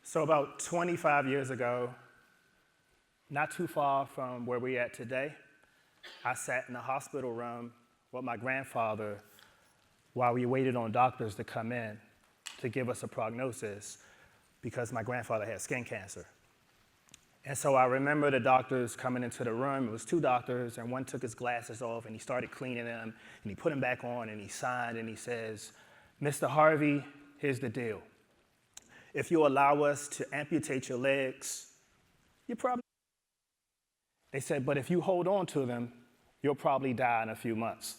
So about 25 years ago, not too far from where we're at today, I sat in a hospital room with my grandfather while we waited on doctors to come in to give us a prognosis because my grandfather had skin cancer. And so I remember the doctors coming into the room. It was two doctors, and one took his glasses off, and he started cleaning them, and he put them back on, and he signed, and he says, "Mr. Harvey, here's the deal. If you allow us to amputate your legs, you probably..." They said, "But if you hold on to them, you'll probably die in a few months."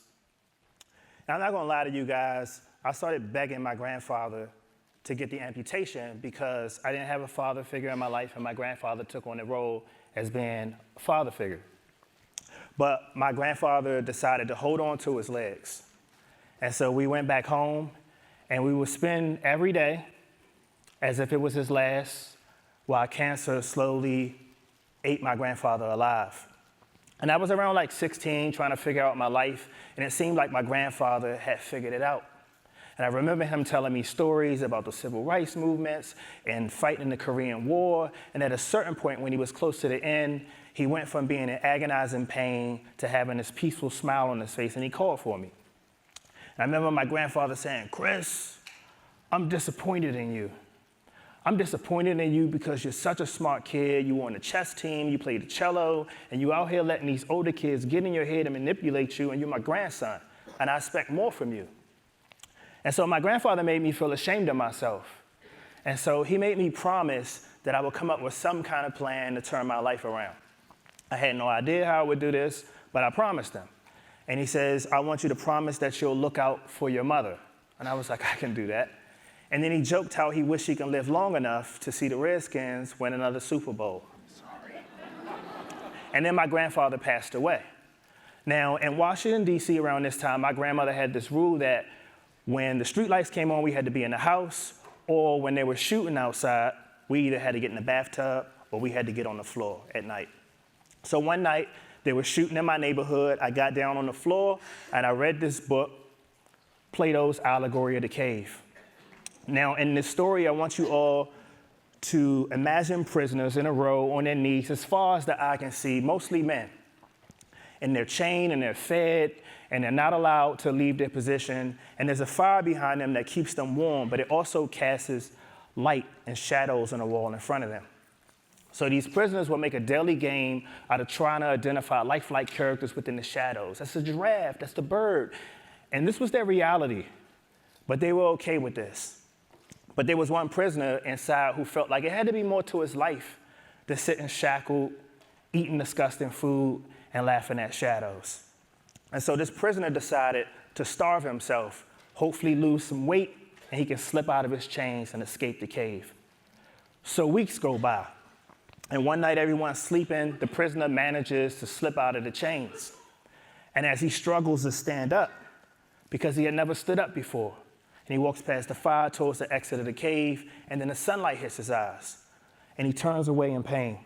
Now, I'm not gonna lie to you guys, I started begging my grandfather to get the amputation because I didn't have a father figure in my life, and my grandfather took on the role as being a father figure. But my grandfather decided to hold on to his legs. And so we went back home, and we would spend every day as if it was his last, while cancer slowly ate my grandfather alive. And I was around like 16, trying to figure out my life, and it seemed like my grandfather had figured it out. And I remember him telling me stories about the civil rights movements and fighting in the Korean War, and at a certain point when he was close to the end, he went from being in agonizing pain to having this peaceful smile on his face, and he called for me. And I remember my grandfather saying, "Chris, I'm disappointed in you. I'm disappointed in you because you're such a smart kid. You were on the chess team, you played the cello, and you out here letting these older kids get in your head and manipulate you, and you're my grandson, and I expect more from you." And so my grandfather made me feel ashamed of myself. And so he made me promise that I would come up with some kind of plan to turn my life around. I had no idea how I would do this, but I promised him. And he says, "I want you to promise that you'll look out for your mother." And I was like, "I can do that." And then he joked how he wished he could live long enough to see the Redskins win another Super Bowl. Sorry. And then my grandfather passed away. Now, in Washington, D.C. around this time, my grandmother had this rule that when the streetlights came on, we had to be in the house, or when they were shooting outside, we either had to get in the bathtub or we had to get on the floor at night. So one night, they were shooting in my neighborhood. I got down on the floor, and I read this book, Plato's Allegory of the Cave. Now, in this story, I want you all to imagine prisoners in a row on their knees, as far as the eye can see, mostly men. And they're chained, and they're fed, and they're not allowed to leave their position. And there's a fire behind them that keeps them warm, but it also casts light and shadows on the wall in front of them. So these prisoners will make a daily game out of trying to identify lifelike characters within the shadows. That's the giraffe, that's the bird. And this was their reality, but they were okay with this. But there was one prisoner inside who felt like it had to be more to his life than sitting shackled, eating disgusting food, and laughing at shadows. And so this prisoner decided to starve himself, hopefully lose some weight, and he can slip out of his chains and escape the cave. So weeks go by, and one night everyone's sleeping, the prisoner manages to slip out of the chains. And as he struggles to stand up, because he had never stood up before, and he walks past the fire towards the exit of the cave, and then the sunlight hits his eyes, and he turns away in pain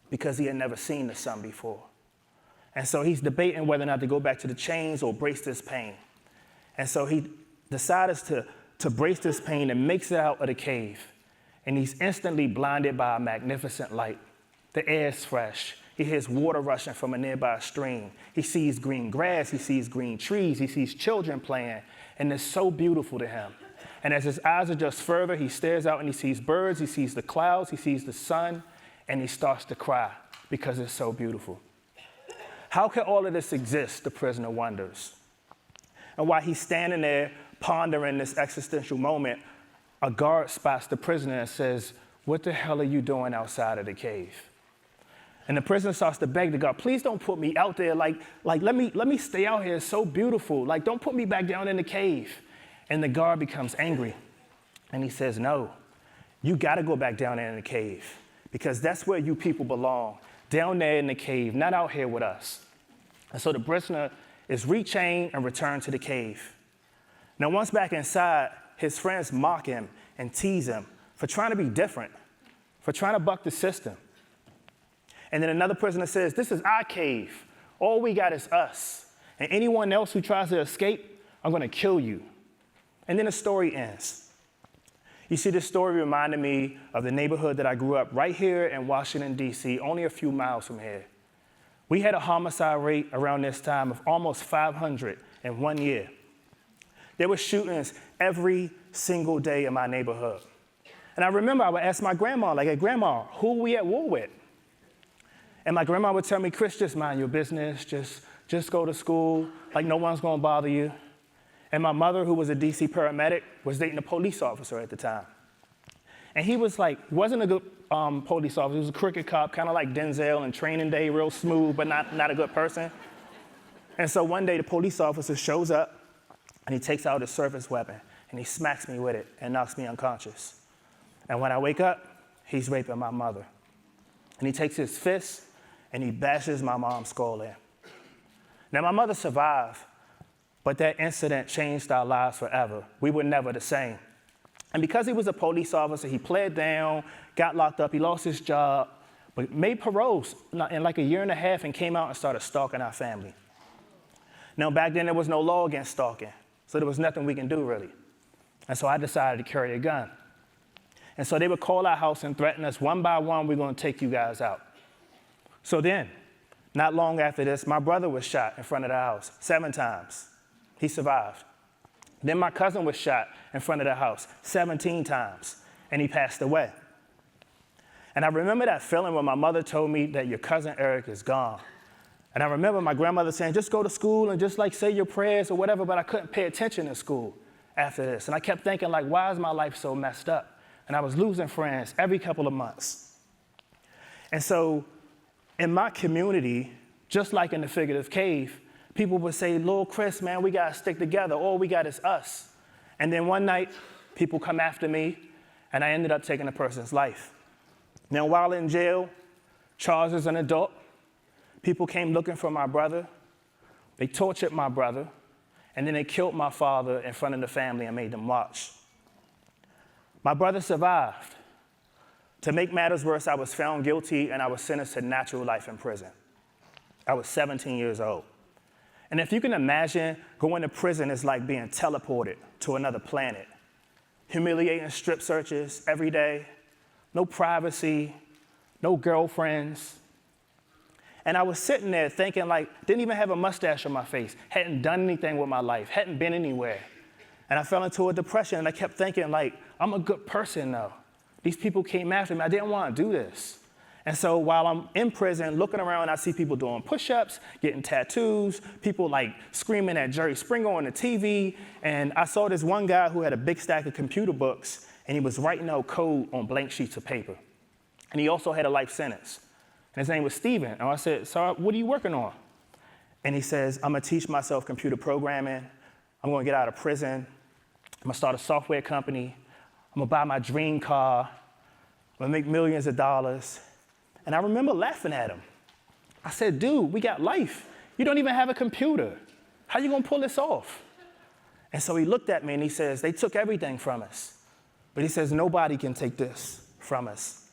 because he had never seen the sun before. And so he's debating whether or not to go back to the chains or brace this pain. And so he decides to brace this pain and makes it out of the cave. And he's instantly blinded by a magnificent light. The air is fresh. He hears water rushing from a nearby stream. He sees green grass. He sees green trees. He sees children playing. And it's so beautiful to him. And as his eyes adjust further, he stares out and he sees birds. He sees the clouds. He sees the sun. And he starts to cry because it's so beautiful. How can all of this exist, the prisoner wonders. And while he's standing there pondering this existential moment, a guard spots the prisoner and says, "What the hell are you doing outside of the cave?" And the prisoner starts to beg the guard, "Please don't put me out there. Like let me stay out here. It's so beautiful. Like, don't put me back down in the cave." And the guard becomes angry. And he says, "No, you gotta go back down there in the cave because that's where you people belong. Down there in the cave, not out here with us." And so the prisoner is rechained and returned to the cave. Now, once back inside, his friends mock him and tease him for trying to be different, for trying to buck the system. And then another prisoner says, "This is our cave. All we got is us. And anyone else who tries to escape, I'm gonna kill you." And then the story ends. You see, this story reminded me of the neighborhood that I grew up right here in Washington, D.C., only a few miles from here. We had a homicide rate around this time of almost 500 in 1 year. There were shootings every single day in my neighborhood. And I remember I would ask my grandma, like, hey, Grandma, who are we at war with? And my grandma would tell me, Chris, just mind your business, just go to school, like no one's gonna bother you. And my mother, who was a DC paramedic, was dating a police officer at the time. And he was like, wasn't a good police officer, he was a crooked cop, kind of like Denzel in Training Day, real smooth, but not a good person. And so one day the police officer shows up and he takes out his service weapon and he smacks me with it and knocks me unconscious. And when I wake up, he's raping my mother. And he takes his fist and he bashes my mom's skull in. Now, my mother survived, but that incident changed our lives forever. We were never the same. And because he was a police officer, he pled down, got locked up, he lost his job, but made parole in like a year and a half and came out and started stalking our family. Now, back then, there was no law against stalking, so there was nothing we can do, really. And so I decided to carry a gun. And so they would call our house and threaten us, one by one, we're going to take you guys out. So then, not long after this, my brother was shot in front of the house 7 times. He survived. Then my cousin was shot in front of the house 17 times, and he passed away. And I remember that feeling when my mother told me that your cousin Eric is gone. And I remember my grandmother saying, just go to school and just like say your prayers or whatever, but I couldn't pay attention in school after this. And I kept thinking, like, why is my life so messed up? And I was losing friends every couple of months. And so in my community, just like in the figurative cave, people would say, Lord Chris, man, we got to stick together. All we got is us. And then one night, people come after me, and I ended up taking a person's life. Now, while in jail, charged as an adult, people came looking for my brother. They tortured my brother, and then they killed my father in front of the family and made them watch. My brother survived. To make matters worse, I was found guilty, and I was sentenced to natural life in prison. I was 17 years old. And if you can imagine, going to prison is like being teleported to another planet. Humiliating strip searches every day, no privacy, no girlfriends. And I was sitting there thinking, like, didn't even have a mustache on my face, hadn't done anything with my life, hadn't been anywhere. And I fell into a depression, and I kept thinking, like, I'm a good person now. These people came after me. I didn't want to do this. And so while I'm in prison, looking around, I see people doing push-ups, getting tattoos, people like screaming at Jerry Springer on the TV. And I saw this one guy who had a big stack of computer books, and he was writing out code on blank sheets of paper. And he also had a life sentence. And his name was Steven. And I said, so what are you working on? And he says, I'm going to teach myself computer programming. I'm going to get out of prison. I'm going to start a software company. I'm going to buy my dream car. I'm going to make millions of dollars. And I remember laughing at him. I said, dude, we got life. You don't even have a computer. How are you going to pull this off? And so he looked at me and he says, they took everything from us. But he says, nobody can take this from us.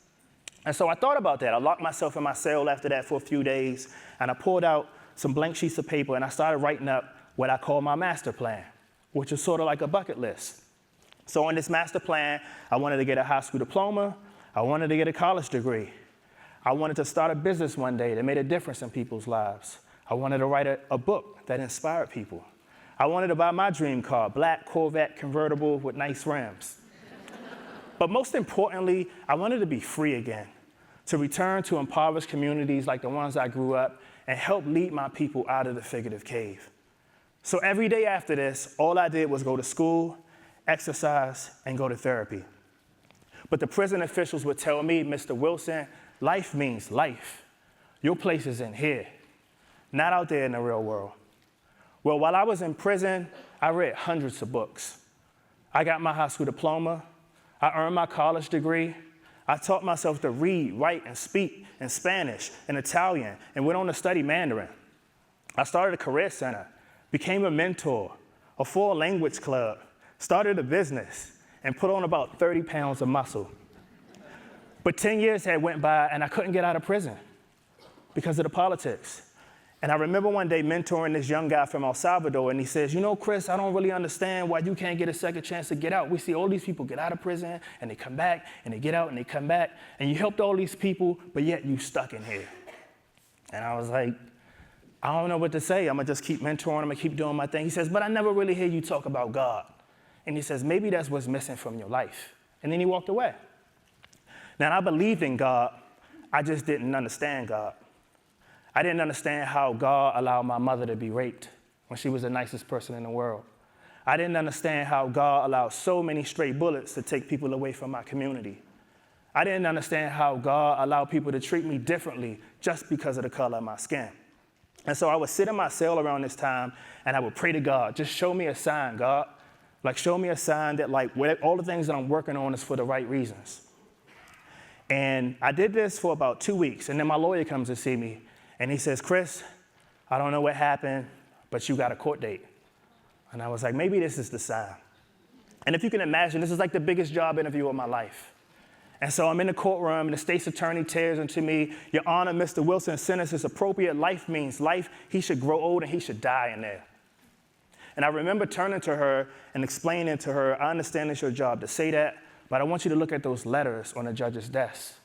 And so I thought about that. I locked myself in my cell after that for a few days, and I pulled out some blank sheets of paper, and I started writing up what I call my master plan, which is sort of like a bucket list. So in this master plan, I wanted to get a high school diploma. I wanted to get a college degree. I wanted to start a business one day that made a difference in people's lives. I wanted to write a book that inspired people. I wanted to buy my dream car, black Corvette convertible with nice rims. But most importantly, I wanted to be free again, to return to impoverished communities like the ones I grew up and help lead my people out of the figurative cave. So every day after this, all I did was go to school, exercise, and go to therapy. But the prison officials would tell me, Mr. Wilson, life means life. Your place is in here, not out there in the real world. Well, while I was in prison, I read hundreds of books. I got my high school diploma. I earned my college degree. I taught myself to read, write, and speak in Spanish and Italian, and went on to study Mandarin. I started a career center, became a mentor, a 4-language club, started a business, and put on about 30 pounds of muscle. But 10 years had went by, and I couldn't get out of prison because of the politics. And I remember one day mentoring this young guy from El Salvador, and he says, you know, Chris, I don't really understand why you can't get a second chance to get out. We see all these people get out of prison, and they come back, and they get out, and they come back, and you helped all these people, but yet you stuck in here. And I was like, I don't know what to say. I'm going to just keep mentoring. I'm going to keep doing my thing. He says, but I never really hear you talk about God. And he says, maybe that's what's missing from your life. And then he walked away. Now, I believed in God. I just didn't understand God. I didn't understand how God allowed my mother to be raped when she was the nicest person in the world. I didn't understand how God allowed so many stray bullets to take people away from my community. I didn't understand how God allowed people to treat me differently just because of the color of my skin. And so I would sit in my cell around this time, and I would pray to God, just show me a sign, God. Like, show me a sign that, like, all the things that I'm working on is for the right reasons. And I did this for about 2 weeks, and then my lawyer comes to see me, and he says, Chris, I don't know what happened, but you got a court date. And I was like, maybe this is the sign. And if you can imagine, this is like the biggest job interview of my life. And so I'm in the courtroom, and the state's attorney tears into me, Your Honor, Mr. Wilson's sentence is appropriate. Life means life. He should grow old, and he should die in there. And I remember turning to her and explaining to her, I understand it's your job to say that, but I want you to look at those letters on the judge's desk.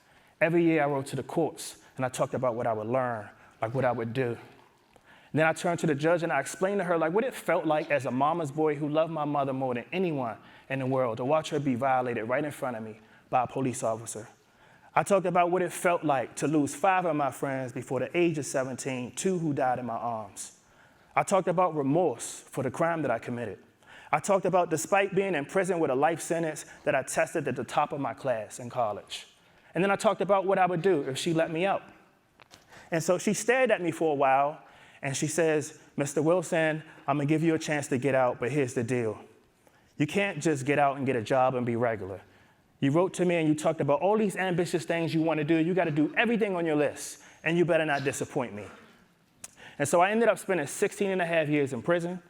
Every year I wrote to the courts, and I talked about what I would learn, like what I would do. And then I turned to the judge and I explained to her like what it felt like as a mama's boy who loved my mother more than anyone in the world to watch her be violated right in front of me by a police officer. I talked about what it felt like to lose 5 of my friends before the age of 17, 2 who died in my arms. I talked about remorse for the crime that I committed. I talked about, despite being in prison with a life sentence, that I tested at the top of my class in college. And then I talked about what I would do if she let me out. And so she stared at me for a while, and she says, Mr. Wilson, I'm going to give you a chance to get out, but here's the deal. You can't just get out and get a job and be regular. You wrote to me and you talked about all these ambitious things you want to do. You got to do everything on your list, and you better not disappoint me. And so I ended up spending 16 and a half years in prison.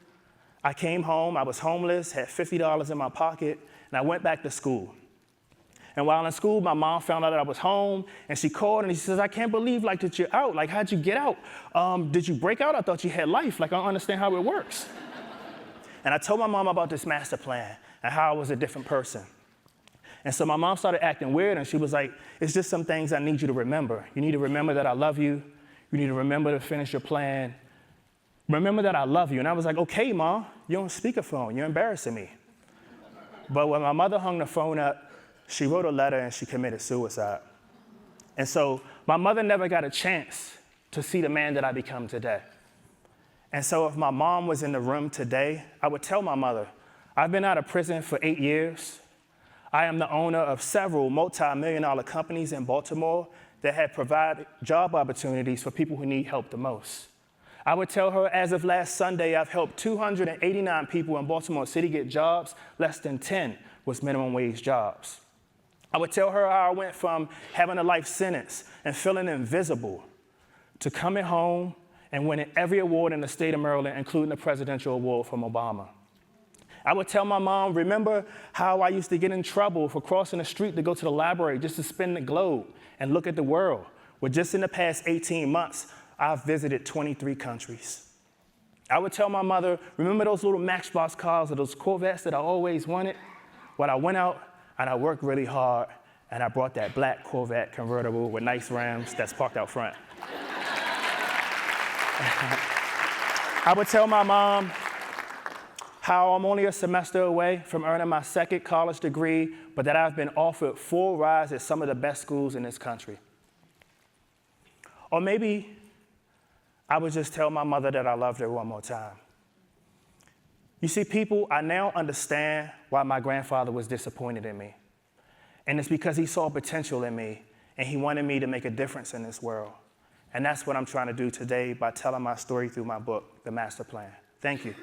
I came home, I was homeless, had $50 in my pocket, and I went back to school. And while in school, my mom found out that I was home, and she called and she says, I can't believe that you're out. Like, how'd you get out? Did you break out? I thought you had life. Like, I don't understand how it works. And I told my mom about this master plan and how I was a different person. And so my mom started acting weird, and she was like, it's just some things I need you to remember. You need to remember that I love you. You need to remember to finish your plan. Remember that I love you. And I was like, okay, Mom, you're on speakerphone. You're embarrassing me. But when my mother hung the phone up, she wrote a letter and she committed suicide. And so my mother never got a chance to see the man that I become today. And so if my mom was in the room today, I would tell my mother, I've been out of prison for 8 years. I am the owner of several multi-million-dollar companies in Baltimore that have provided job opportunities for people who need help the most. I would tell her, as of last Sunday, I've helped 289 people in Baltimore City get jobs. Less than 10 was minimum wage jobs. I would tell her how I went from having a life sentence and feeling invisible to coming home and winning every award in the state of Maryland, including the presidential award from Obama. I would tell my mom, remember how I used to get in trouble for crossing the street to go to the library just to spin the globe and look at the world? Well, just in the past 18 months, I've visited 23 countries. I would tell my mother, remember those little Matchbox cars or those Corvettes that I always wanted? Well, I went out and I worked really hard, and I brought that black Corvette convertible with nice rims that's parked out front. I would tell my mom how I'm only a semester away from earning my second college degree, but that I've been offered full rides at some of the best schools in this country. Or maybe I would just tell my mother that I loved her one more time. You see, people, I now understand why my grandfather was disappointed in me. And it's because he saw potential in me, and he wanted me to make a difference in this world. And that's what I'm trying to do today by telling my story through my book, The Master Plan. Thank you.